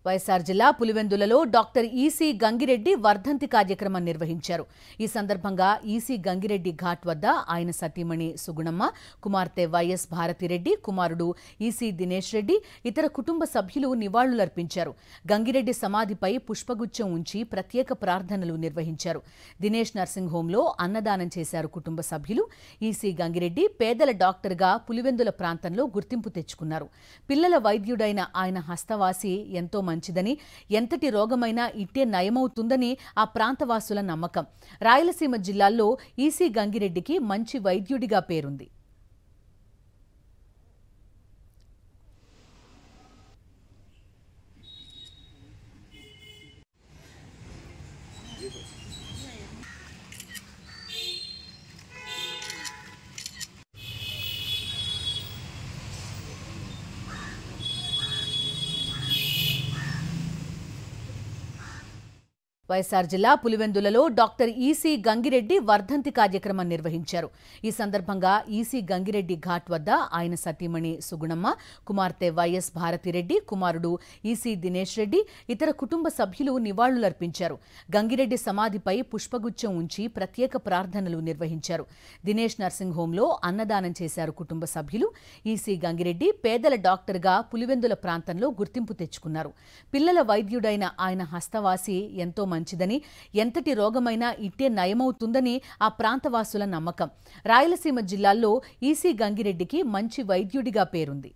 వైఎస్ఆర్ జిల్లా పులివెందులలో doctor EC Gangireddy వర్ధంతి కార్యక్రమం నిర్వహించారు. ఈ సందర్భంగా ఈసీ గంగిరెడ్డి ఘాట్ వద్ద ఆయన సతీమణి సుగుణమ్మ, కుమార్తె వైఎస్ భారతిరెడ్డి, కుమారుడు ఈసీ దినేష్ రెడ్డి, ఇతర కుటుంబ సభ్యులు నివాళులర్పించారు. గంగిరెడ్డి సమాధిపై పుష్పగుచ్చం ఉంచి ప్రత్యేక ప్రార్థనలు నిర్వహించారు. దినేష్ నర్సింగ్ హోంలో అన్నదానం చేశారు కుటుంబ సభ్యులు. ఈసీ గంగిరెడ్డి పేదల డాక్టర్గా పులివెందుల ప్రాంతంలో గుర్తింపు తెచ్చుకున్నారు. పిల్లల వైద్యుడైన ఆయన హస్తవాసి ఎంతో మంచిదని, ఎంతటి రోగమైనా ఇట్టే నయమవుతుందని ఆ ప్రాంతవాసుల నమ్మకం. రాయలసీమ జిల్లాల్లో ఈసీ గంగిరెడ్డికి మంచి వైద్యుడిగా పేరుంది. వైఎస్ఆర్ జిల్లా పులివెందులలో డాక్టర్ ఈసీ గంగిరెడ్డి వర్ధంతి కార్యక్రమం నిర్వహించారు. ఈ సందర్భంగా ఈసీ గంగిరెడ్డి ఘాట్ వద్ద ఆయన సతీమణి సుగుణమ్మ, కుమార్తె వైఎస్ భారతిరెడ్డి, కుమారుడు ఈసీ దినేష్ రెడ్డి, ఇతర కుటుంబ సభ్యులు నివాళులర్పించారు. గంగిరెడ్డి సమాధిపై పుష్పగుచ్చం ఉంచి ప్రత్యేక ప్రార్థనలు నిర్వహించారు. దినేష్ నర్సింగ్ హోంలో అన్నదానం చేశారు కుటుంబ సభ్యులు. ఈసీ గంగిరెడ్డి పేదల డాక్టర్గా పులివెందుల ప్రాంతంలో గుర్తింపు తెచ్చుకున్నారు. పిల్లల వైద్యుడైన ఆయన హస్తవాసి ఎంతో మంచిదని, ఎంతటి రోగమైనా ఇట్టే నయమవుతుందని ఆ ప్రాంతవాసుల నమ్మకం. రాయలసీమ జిల్లాల్లో ఈసీ గంగిరెడ్డికి మంచి వైద్యుడిగా పేరుంది.